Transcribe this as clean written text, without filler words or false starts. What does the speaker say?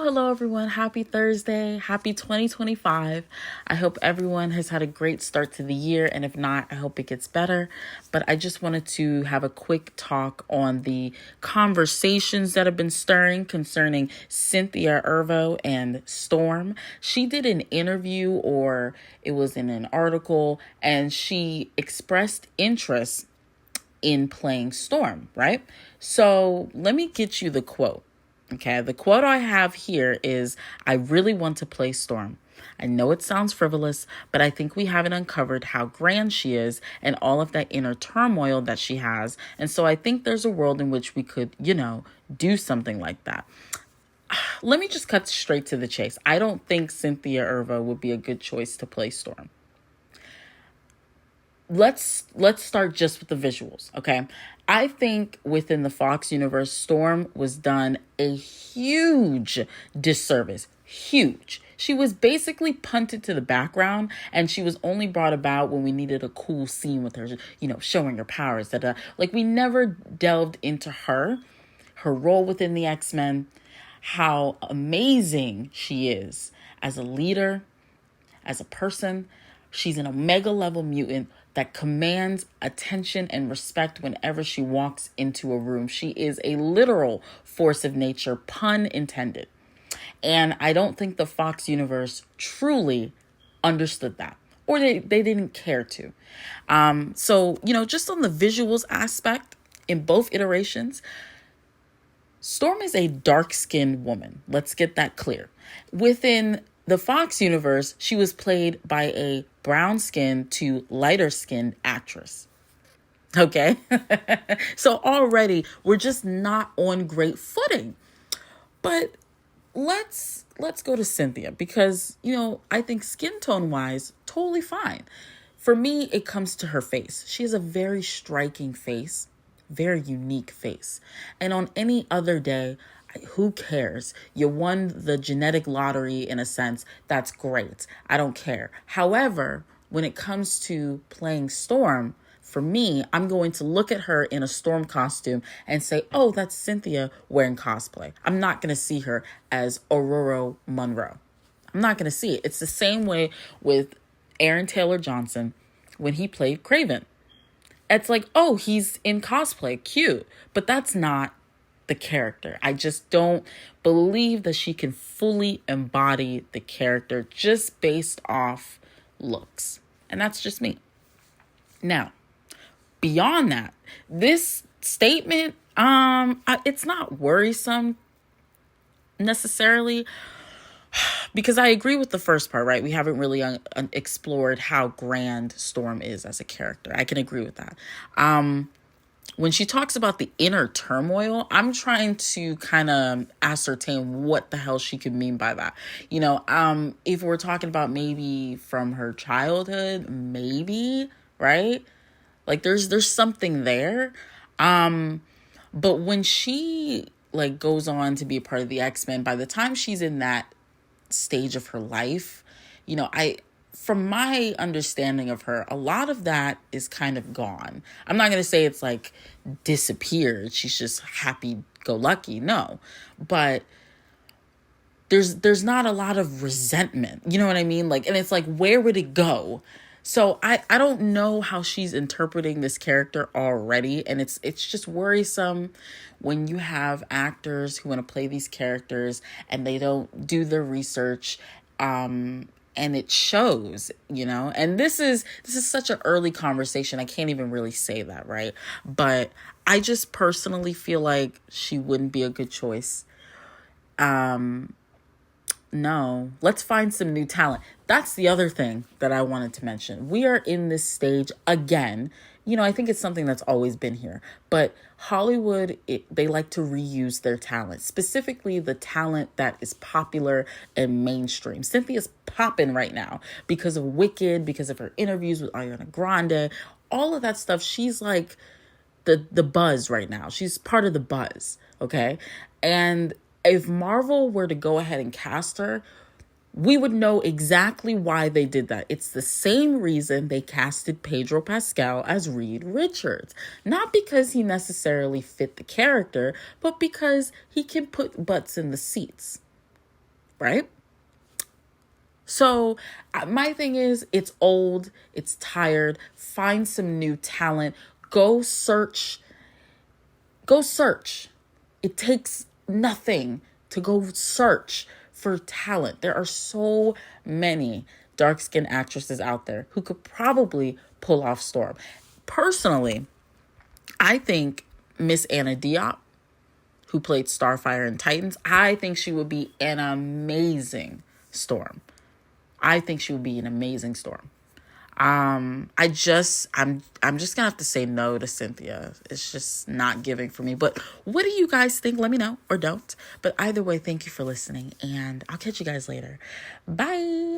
Hello, everyone. Happy Thursday. Happy 2025. I hope everyone has had a great start to the year. And if not, I hope it gets better. But I just wanted to have a quick talk on the conversations that have been stirring concerning Cynthia Erivo and Storm. She did an interview, or it was in an article, and she expressed interest in playing Storm, right? So let me get you the quote. Okay, the quote I have here is, "I really want to play Storm. I know it sounds frivolous, but I think we haven't uncovered how grand she is and all of that inner turmoil that she has. And so I think there's a world in which we could, do something like that." Let me just cut straight to the chase. I don't think Cynthia Erivo would be a good choice to play Storm. Let's start just with the visuals, okay? I think within the Fox universe, Storm was done a huge disservice. Huge. She was basically punted to the background, and she was only brought about when we needed a cool scene with her, showing her powers. Like, we never delved into her role within the X-Men, how amazing she is as a leader, as a person. She's an Omega level mutant that commands attention and respect whenever she walks into a room. She is a literal force of nature, pun intended. And I don't think the Fox universe truly understood that, or they didn't care to. So, just on the visuals aspect in both iterations, Storm is a dark-skinned woman. Let's get that clear. Within the Fox universe, she was played by a brown-skinned to lighter-skinned actress. Okay? So already we're just not on great footing. But let's go to Cynthia, because, I think skin tone-wise, totally fine. For me, it comes to her face. She has a very striking face, very unique face. And on any other day, who cares? You won the genetic lottery in a sense. That's great. I don't care. However, when it comes to playing Storm, for me, I'm going to look at her in a Storm costume and say, oh, that's Cynthia wearing cosplay. I'm not going to see her as Aurora Monroe. I'm not going to see it. It's the same way with Aaron Taylor Johnson when he played Kraven. It's like, oh, he's in cosplay. Cute. But that's not the character. I just don't believe that she can fully embody the character just based off looks. And that's just me. Now, beyond that, this statement, it's not worrisome necessarily, because I agree with the first part, right? We haven't really explored how grand Storm is as a character. I can agree with that. When she talks about the inner turmoil, I'm trying to kind of ascertain what the hell she could mean by that. If we're talking about maybe from her childhood, maybe, right? Like there's something there. But when she goes on to be a part of the X-Men, by the time she's in that stage of her life, from my understanding of her, a lot of that is kind of gone. I'm not going to say it's disappeared. She's just happy-go-lucky. No. But there's not a lot of resentment. You know what I mean? And it's where would it go? So I don't know how she's interpreting this character already. And it's just worrisome when you have actors who want to play these characters and they don't do their research, and it shows, and this is such an early conversation. I can't even really say that, right? But I just personally feel like she wouldn't be a good choice. No, let's find some new talent. That's the other thing that I wanted to mention. We are in this stage again. I think it's something that's always been here, but Hollywood, they like to reuse their talent, specifically the talent that is popular and mainstream. Cynthia's popping right now because of Wicked, because of her interviews with Ariana Grande, all of that stuff. She's like the buzz right now. She's part of the buzz. Okay. And if Marvel were to go ahead and cast her, we would know exactly why they did that. It's the same reason they casted Pedro Pascal as Reed Richards. Not because he necessarily fit the character, but because he can put butts in the seats. right? So my thing is, it's old, it's tired. Find some new talent. Go search. Go search. It takes nothing to go search for talent. There are so many dark-skinned actresses out there who could probably pull off Storm. Personally, I think Miss Anna Diop, who played Starfire in Titans, I think she would be an amazing Storm. I think she would be an amazing Storm. I'm just gonna have to say no to Cynthia. It's just not giving for me. But what do you guys think? Let me know, or don't. But either way, thank you for listening, and I'll catch you guys later. Bye.